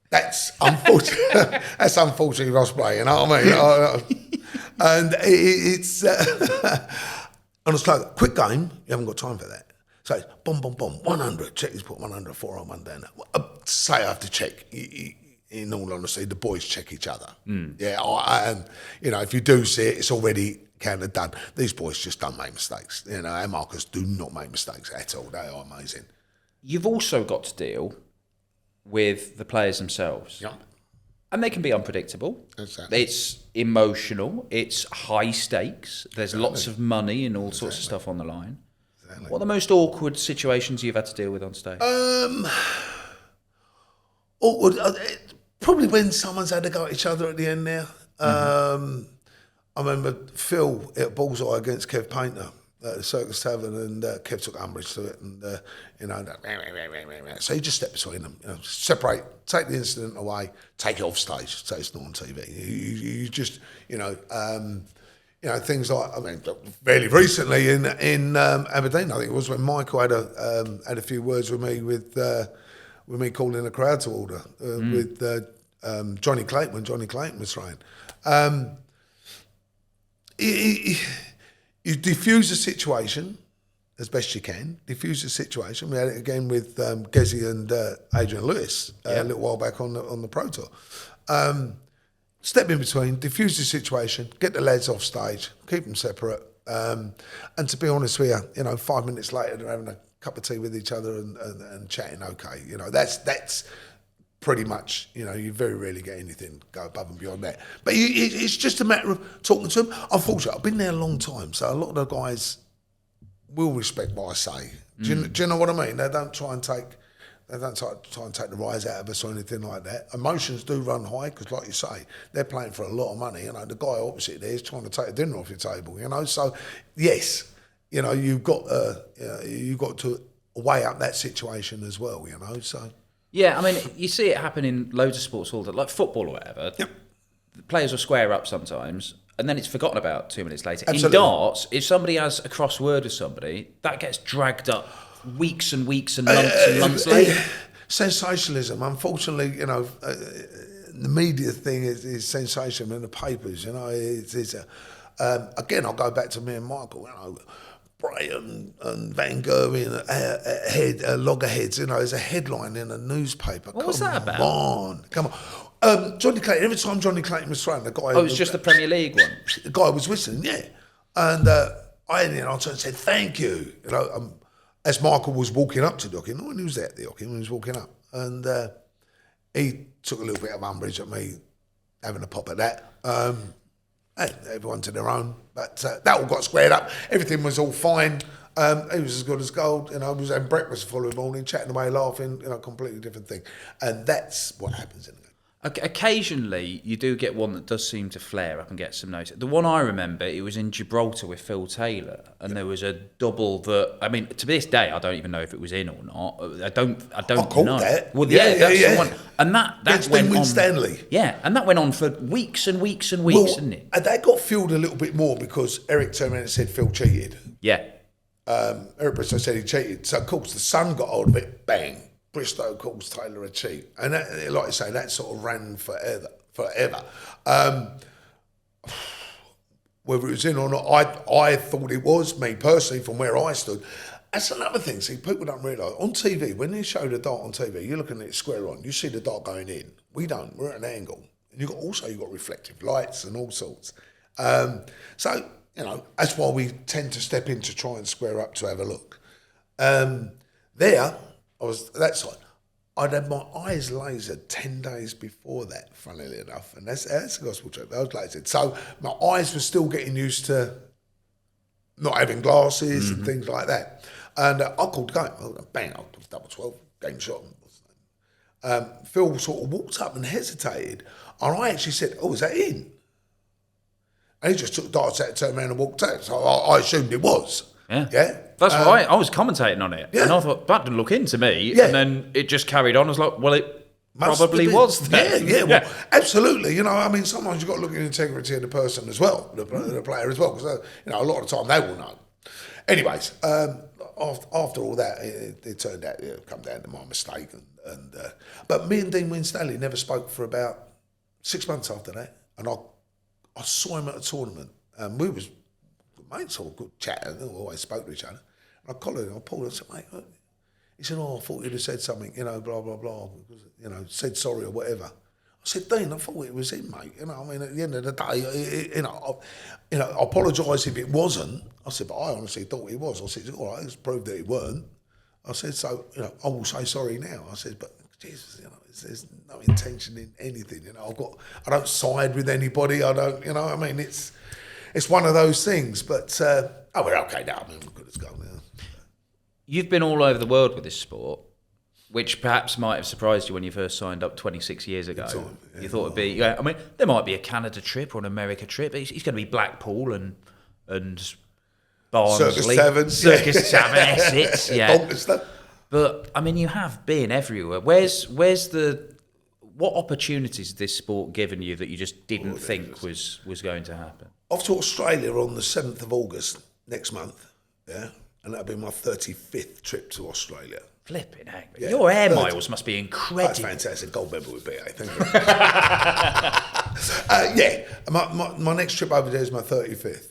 Speaker 1: That's unfortunate. That's unfortunately Russ Bray, you know what I mean? And it's... On a slow, quick game, you haven't got time for that. So it's boom, boom, boom, 100. Check this, put 100, 4 on, 1 down. Say I have to check. In all honesty, the boys check each other. Yeah, and if you do see it, it's already kind of done. These boys just don't make mistakes. Our markers do not make mistakes at all. They are amazing.
Speaker 2: You've also got to deal with the players themselves.
Speaker 1: Yeah.
Speaker 2: And they can be unpredictable.
Speaker 1: Exactly.
Speaker 2: It's emotional. It's high stakes. There's lots of money and all sorts of stuff on the line.
Speaker 1: Exactly.
Speaker 2: What are the most awkward situations you've had to deal with on stage?
Speaker 1: Awkward. Probably when someone's had to go at each other at the end there. I remember Phil at Bullseye against Kev Painter at the Circus Tavern, and Kev took umbrage to it, and so he just stepped between them, separate, take the incident away, take it off stage, so it's not on TV. You just, things like, I mean, fairly recently in Aberdeen, I think it was when Michael had a few words with me calling the crowd to order with Johnny Clayton when Johnny Clayton was trying. You diffuse the situation as best you can. Diffuse the situation. We had it again with Gezi and Adrian Lewis a little while back on the Pro Tour. Step in between, diffuse the situation, get the lads off stage, keep them separate. And to be honest with you, 5 minutes later they're having a cup of tea with each other and chatting. Okay, that's pretty much, you very rarely get anything go above and beyond that. But it's just a matter of talking to them. Unfortunately, I've been there a long time, so a lot of the guys will respect what I say. Do you know what I mean? They don't try and take the rise out of us or anything like that. Emotions do run high because, like you say, they're playing for a lot of money. The guy opposite there is trying to take a dinner off your table. So yes, you've got to weigh up that situation as well. So.
Speaker 2: Yeah, I mean, you see it happen in loads of sports all the time, like football or whatever.
Speaker 1: Yep.
Speaker 2: The players will square up sometimes, and then it's forgotten about 2 minutes later.
Speaker 1: Absolutely.
Speaker 2: In darts, if somebody has a cross word with somebody, that gets dragged up weeks and weeks and months later.
Speaker 1: Sensationalism, unfortunately, the media thing is sensational in the papers. Again, I'll go back to me and Michael. Bray and Van Gerwen, loggerheads, there's a headline in a newspaper.
Speaker 2: What was that about?
Speaker 1: Come on. Johnny Clayton, every time Johnny Clayton was thrown, the guy...
Speaker 2: Oh, it was just the Premier League one?
Speaker 1: The guy was whistling, yeah. And I turned and said, thank you. As Michael was walking up to the hockey, no one was at the hockey when he was walking up. And he took a little bit of umbrage at me having a pop at that. Hey, everyone to their own, but that all got squared up. Everything was all fine. He was as good as gold. I was having breakfast the following morning, chatting away, laughing. Completely different thing, and that's what happens in the game.
Speaker 2: Occasionally, you do get one that does seem to flare up and get some notice. The one I remember, it was in Gibraltar with Phil Taylor, and there was a double that. I mean, to this day, I don't even know if it was in or not. I don't know.
Speaker 1: That.
Speaker 2: Well, that's the one. And that went on.
Speaker 1: Stanley.
Speaker 2: Yeah, and that went on for weeks and weeks and weeks, didn't it?
Speaker 1: And that got fueled a little bit more because Eric turned around and said Phil cheated.
Speaker 2: Yeah.
Speaker 1: Eric Bristow said he cheated. So, of course, the Sun got hold of it. Bang. Bristow calls Taylor a cheat. And that, like I say, that sort of ran forever. Whether it was in or not, I thought it was, me personally, from where I stood. That's another thing. See, people don't realise. On TV, when they show the dart on TV, you're looking at it square on. You see the dart going in. We don't. We're at an angle. And you've got reflective lights and all sorts. So, that's why we tend to step in to try and square up to have a look. I was that side. I'd had my eyes lasered 10 days before that, funnily enough, and that's the gospel truth. I was lasered, so my eyes were still getting used to not having glasses and things like that. And I called the game. Bang! I was double 12, game shot. Phil sort of walked up and hesitated, and I actually said, "Oh, is that in?" And he just took the darts out, turned around, and walked out. So I assumed it was.
Speaker 2: Yeah. That's why I was commentating on it. Yeah. And I thought, that didn't look into me. Yeah. And then it just carried on. I was like, well, it probably was then.
Speaker 1: Yeah, well, absolutely. Sometimes you've got to look at the integrity of the person as well, the player as well, because, a lot of the time they will know. Anyways, after all that, it turned out it come down to my mistake. But me and Dean Winstanley never spoke for about 6 months after that. And I saw him at a tournament. We was mates, all good chatting, always spoke to each other. And I collared him, I pulled him and said, mate, he said, I thought you'd have said something, blah, blah, blah, said sorry or whatever. I said, Dean, I thought it was him, mate. At the end of the day, I apologise if it wasn't. I said, but I honestly thought it was. I said, all right, it's proved that it weren't. I said, so, I will say sorry now. I said, but Jesus, There's no intention in anything. I don't side with anybody. I don't. I mean, it's one of those things. But we're okay now. I mean, we're good as gold now.
Speaker 2: You've been all over the world with this sport, which perhaps might have surprised you when you first signed up 26 years ago. You thought it'd be. I mean, there might be a Canada trip or an America trip. It's going to be Blackpool and Barnsley, Circus Tavern, Essex. Yeah. But I mean, you have been everywhere. What opportunities has this sport given you that you just didn't think was going to happen?
Speaker 1: Off to Australia on the 7th of August next month. Yeah. And that'll be my 35th trip to Australia.
Speaker 2: Flipping heck. Yeah. Your air miles must be incredible.
Speaker 1: That's fantastic. Gold member with BA. Thank you. My next trip over there is my 35th.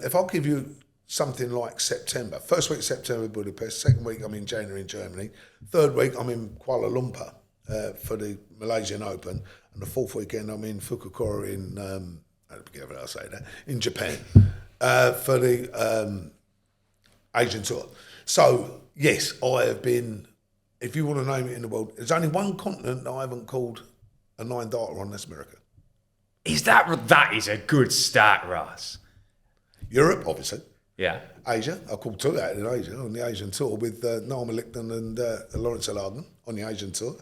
Speaker 1: If I'll give you something like September, first week September Budapest, second week I'm in January in Germany, third week I'm in Kuala Lumpur for the Malaysian Open, and the fourth weekend I'm in Fukuoka in Japan for the Asian tour. So, yes, I have been, if you want to name it in the world, there's only one continent that I haven't called a 9-darter on, that's America.
Speaker 2: That is a good start, Russ.
Speaker 1: Europe, obviously.
Speaker 2: Yeah.
Speaker 1: Asia, I called 2 out in Asia on the Asian tour with Noel Malickton and Lawrence Alagan on the Asian tour.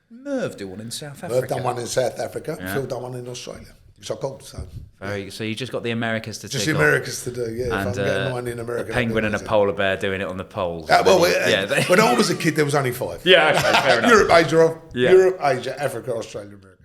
Speaker 2: Merv do one in South Africa.
Speaker 1: Merv done one in South Africa, Phil done one in Australia. Which I called, so
Speaker 2: you just got the Americas to
Speaker 1: just
Speaker 2: tick
Speaker 1: the Americas to do, yeah.
Speaker 2: And
Speaker 1: if I can get 9 in America,
Speaker 2: a penguin and a polar bear doing it on the poles.
Speaker 1: When I was a kid, there was only 5.
Speaker 2: Yeah, okay, fair enough.
Speaker 1: Europe, Asia, Africa, Australia, America.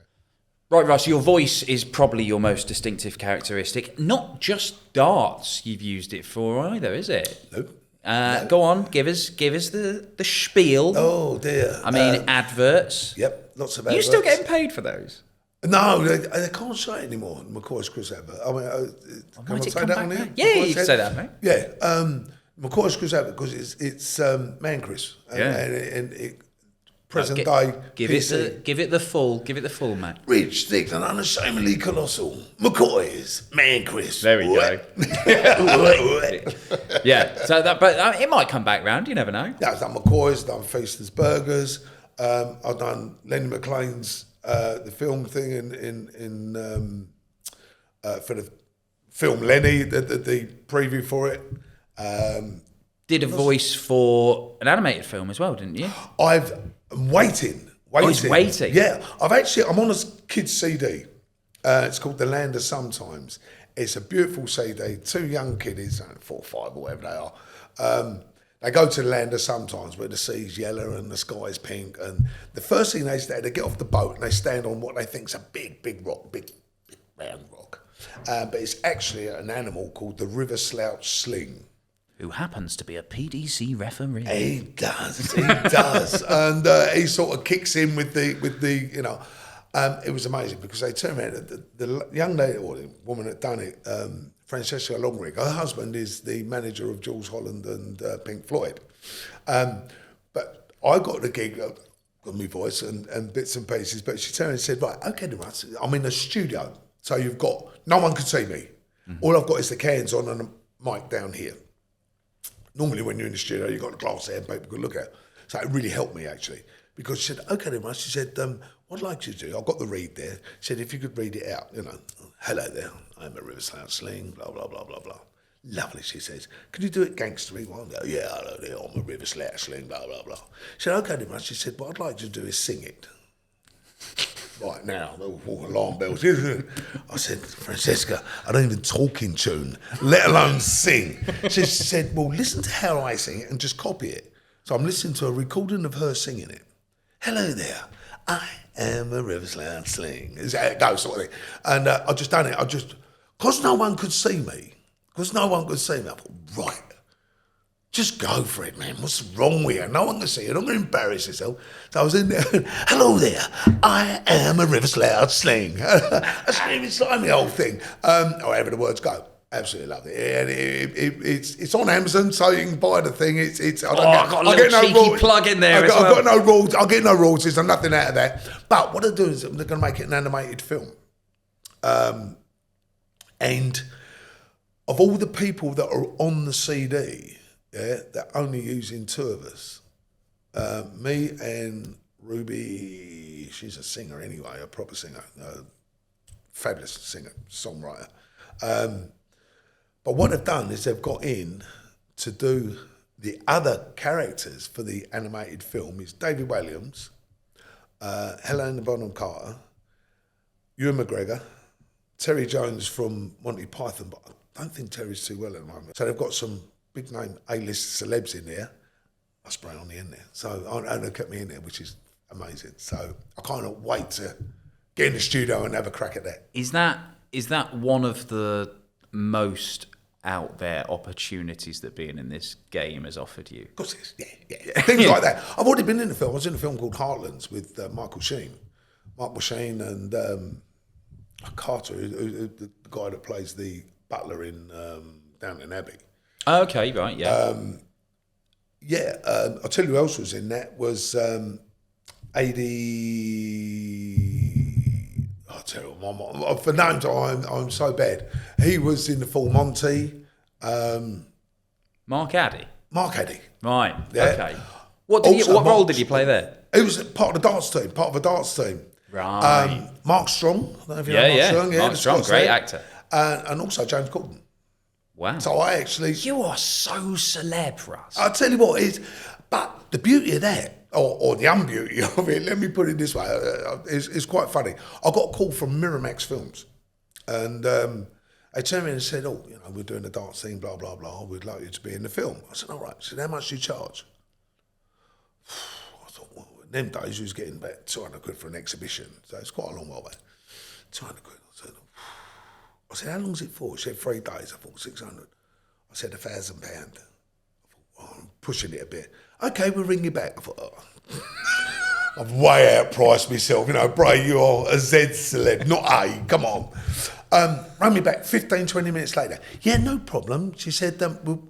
Speaker 2: Right, Russ, your voice is probably your most distinctive characteristic. Not just darts you've used it for either, is it?
Speaker 1: Nope.
Speaker 2: No. Go on, give us the spiel.
Speaker 1: Oh dear.
Speaker 2: I mean, adverts.
Speaker 1: Yep, lots of adverts.
Speaker 2: You're still getting paid for those?
Speaker 1: No, they can't say it anymore. McCoy's Chris advert. I mean, can I say that on here?
Speaker 2: Yeah, you can say that, mate.
Speaker 1: Yeah, McCoy's Chris advert because it's Man Chris and it present day.
Speaker 2: Give it the full, mate.
Speaker 1: Rich, thick, and unashamedly colossal. McCoy's Man Chris.
Speaker 2: There we go. Yeah, but it might come back round. You never know.
Speaker 1: Yeah, I've done McCoy's, done Feaster's Burgers. I've done Lenny McLean's. The film thing in for the film Lenny, the preview for it.
Speaker 2: Did a voice for an animated film as well, didn't you?
Speaker 1: I'm waiting.
Speaker 2: Oh, he's waiting?
Speaker 1: Yeah, I'm on a kid's CD. It's called The Land of Sometimes. It's a beautiful CD. 2 young kiddies, 4 or 5 or whatever they are. They go to the land of sometimes where the sea's yellow and the sky's pink. And the first thing they get off the boat and they stand on what they think's a big rock, big round rock. But it's actually an animal called the river slouch sling.
Speaker 2: Who happens to be a PDC referee.
Speaker 1: He does. And he sort of kicks in with the it was amazing because they turned around, the young lady, or the woman that done it, Francesca Longrig, her husband is the manager of Jules Holland and Pink Floyd. But I got the gig, got my voice and bits and pieces, but she turned and said, right, okay, Russ, I'm in a studio, so you've got, no one can see me. Mm-hmm. All I've got is the cans on and a mic down here. Normally when you're in the studio, you've got a glass there and people can look at it. So it really helped me, actually. Because she said, okay, then, Russ, she said, what I'd like you to do, I've got the read there. She said, if you could read it out, hello there, I'm a river slouch sling, blah, blah, blah, blah, blah. Lovely, she says. Can you do it gangstery? Well, I go, yeah, hello there, I'm a river slouch sling, blah, blah, blah. She said, okay, then, Russ, she said, what I'd like you to do is sing it. Right now, the alarm bells. I said, Francesca, I don't even talk in tune, let alone sing. She said, well, listen to how I sing it and just copy it. So I'm listening to a recording of her singing it. Hello there, I am a river slouch sling. Is that how it goes, sort of thing. And I just done it. Because no one could see me. I thought, right, just go for it, man. What's wrong with you? No one can see you. I'm going to embarrass yourself. So I was in there. Hello there, I am a river slouch sling. That's not even like the whole thing. However the words go. Absolutely love it. And it's on Amazon, so you can buy the thing. I get no cheeky
Speaker 2: plug in there.
Speaker 1: I've got no rules. I'll get no royalties and nothing out of that. But what they're doing is they're going to make it an animated film. And of all the people that are on the CD, they're only using 2 of us. Me and Ruby she's a singer anyway, a proper singer, fabulous singer, songwriter. But what they've done is they've got in to do the other characters for the animated film is David Williams, Helena Bonham Carter, Ewan McGregor, Terry Jones from Monty Python, but I don't think Terry's too well at the moment. So they've got some big name A-list celebs in there. Russ Bray on the end there. So and they kept me in there, which is amazing. So I can't wait to get in the studio and have a crack at that.
Speaker 2: Is that one of the most out there opportunities that being in this game has offered you?
Speaker 1: Of course it is, yeah. Things like that. I've already been in the film. I was in a film called Heartlands with Michael Sheen and Carter, who the guy that plays the butler in Downton Abbey.
Speaker 2: Oh, okay, right, yeah.
Speaker 1: I'll tell you who else was in that was AD. I'll tell you, for names, I'm so bad. He was in the Full Monty.
Speaker 2: Mark Addy?
Speaker 1: Mark Addy.
Speaker 2: Right,
Speaker 1: Yeah.
Speaker 2: okay. What role did you play there?
Speaker 1: He was part of the darts team, part of a darts team.
Speaker 2: Right.
Speaker 1: Mark Strong. I don't know if you know Mark Strong. Yeah,
Speaker 2: Mark Strong, great actor.
Speaker 1: And also James Corden.
Speaker 2: Wow.
Speaker 1: So I actually...
Speaker 2: You are so celeb, Russ.
Speaker 1: I'll tell you what it is, but the beauty of that, or the unbeauty of it, let me put it this way, is quite funny. I got a call from Miramax Films, and they turned me and said, we're doing a dance scene, blah, blah, blah, we'd like you to be in the film. I said, all right. I said, how much do you charge? I thought, well, in them days, you was getting about 200 quid for an exhibition, so it's quite a long while back. 200 quid. I said, how long is it for? She said, 3 days. I thought, 600. I said, £1,000. I thought, I'm pushing it a bit. Okay, we'll ring you back. I thought, I've way outpriced myself. Bray, you're a Z celeb, not A. Come on. Rang me back 15, 20 minutes later. Yeah, no problem. She said, we'll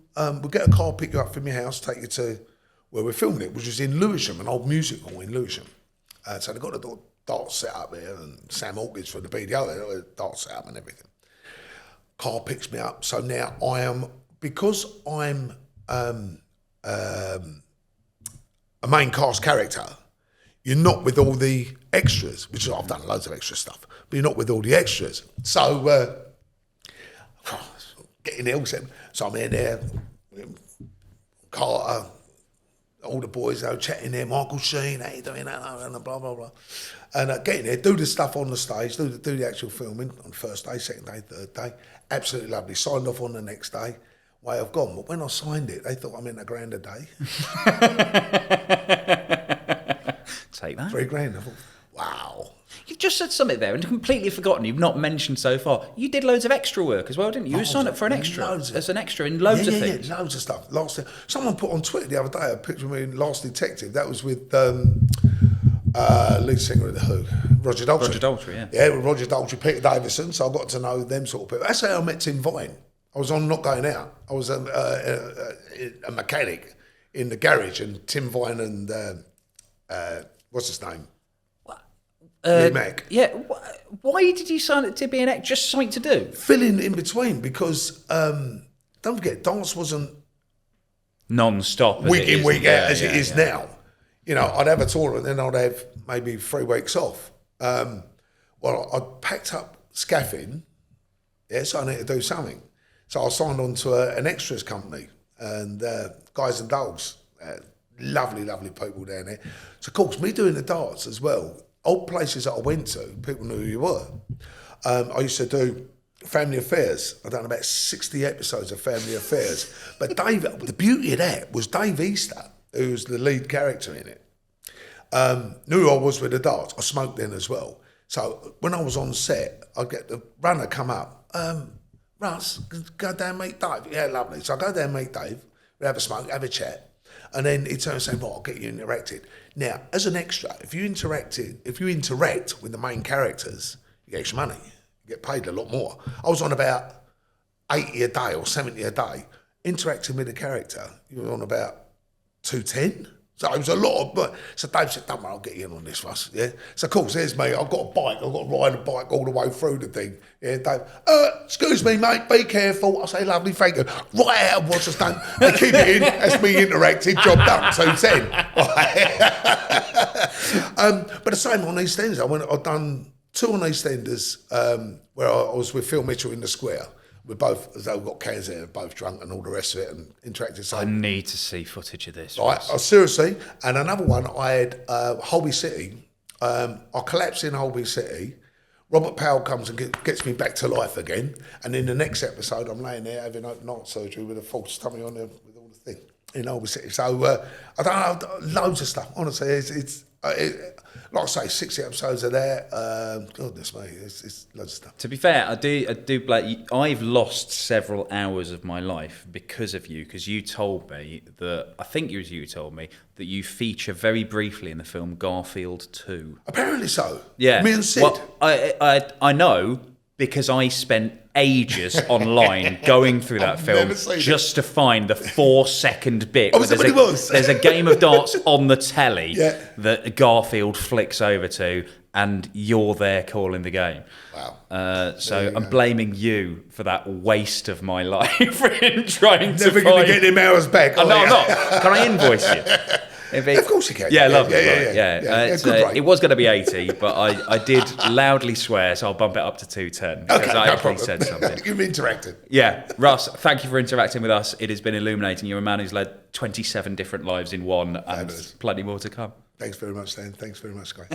Speaker 1: get a car, pick you up from your house, take you to where we're filming it, which was in Lewisham, an old music hall in Lewisham. So they got a dance set up there, and Sam Hawkins for the BDO, they got a dance set up and everything. Car picks me up. So now because I'm a main cast character, you're not with all the extras, which I've done loads of extra stuff, but you're not with all the extras. So getting ill, so I'm in there, Carter, all the boys chatting there, Michael Sheen, how you doing, and blah, blah, blah. And getting there, do the stuff on the stage, do the actual filming on the first day, second day, third day. Absolutely lovely. Signed off on the next day. Way I've gone. But when I signed it, they thought I meant £1,000 a day.
Speaker 2: Take that.
Speaker 1: £3,000. I thought, wow.
Speaker 2: You've just said something there and completely forgotten. You've not mentioned so far. You did loads of extra work as well, didn't you? You signed up for an extra. As an extra in loads of things.
Speaker 1: Yeah, loads of stuff. Someone put on Twitter the other day a picture of me in Last Detective. That was with lead singer of The Who, Roger Daltrey.
Speaker 2: Roger Daltrey, yeah.
Speaker 1: Yeah, with Roger Daltrey, Peter Davison, so I got to know them sort of people. That's how I met Tim Vine. I was on Not Going Out. I was a mechanic in the garage, and Tim Vine and, what's his name? Lee Mack.
Speaker 2: Yeah, why did you sign it to be an extra? Just something to do?
Speaker 1: Filling in between, because, don't forget, dance wasn't
Speaker 2: non-stop.
Speaker 1: Week in, week out, as it is now. I'd have a tournament, then I'd have maybe 3 weeks off. Well, I packed up scaffing, so I need to do something. So I signed on to an extras company, and Guys and Dolls, lovely, lovely people down there. So of course, me doing the darts as well, old places that I went to, people knew who you were. I used to do Family Affairs. I've done about 60 episodes of Family Affairs. But the beauty of that was Dave Easter, who's the lead character in it, knew who I was with the darts. I smoked then as well. So when I was on set, I'd get the runner come up, Russ, go down and meet Dave. Yeah, lovely. So I go down and meet Dave, we have a smoke, have a chat, and then he turns and says, I'll get you interacted. Now, as an extra, if you interact with the main characters, you get extra money. You get paid a lot more. I was on about 80 a day or 70 a day. Interacting with the character, you were on about 210. So it was a lot of, but so Dave said, don't worry, I'll get you in on this, Russ. Yeah. So of course, there's me. I've got a bike. I've got to ride a bike all the way through the thing. Yeah, Dave. Excuse me, mate. Be careful. I say, lovely, thank you. Right out of what's the stunt. They keep it in. That's me interacting. Job done. 210. But the same on EastEnders. I've done 2 on EastEnders where I was with Phil Mitchell in the square. We've got cans there, both drunk and all the rest of it, and interacted. So
Speaker 2: I need to see footage of this.
Speaker 1: right, seriously. And another one, I had Holby City. I collapsed in Holby City. Robert Powell comes and gets me back to life again. And in the next episode, I'm laying there having open heart surgery with a false tummy on there with all the thing in Holby City. So I don't know, loads of stuff. Honestly, it's like I say, 60 episodes of that. Goodness me, it's loads of stuff.
Speaker 2: To be fair, I do. I've lost several hours of my life because of you. Because you told me that you told me that you feature very briefly in the film Garfield 2.
Speaker 1: Apparently so.
Speaker 2: Yeah,
Speaker 1: Me and Sid.
Speaker 2: Well, I know because I spent ages online going through that film just to find the 4-second bit.
Speaker 1: Oh,
Speaker 2: there's a game of darts on the telly
Speaker 1: Yeah.
Speaker 2: that Garfield flicks over to, and you're there calling the game.
Speaker 1: Wow.
Speaker 2: So I'm blaming you for that waste of my life in trying to
Speaker 1: Never going to get them hours back.
Speaker 2: No, I'm not. Can I invoice you?
Speaker 1: Of course you can.
Speaker 2: Yeah, lovely.
Speaker 1: Yeah.
Speaker 2: It was going to be 80, but I did loudly swear, so I'll bump it up to 210 because I actually said something.
Speaker 1: You've interacted.
Speaker 2: Yeah, Russ, thank you for interacting with us. It has been illuminating. You're a man who's led 27 different lives in one, and plenty more to come.
Speaker 1: Thanks very much, Dan. Thanks very much, guys.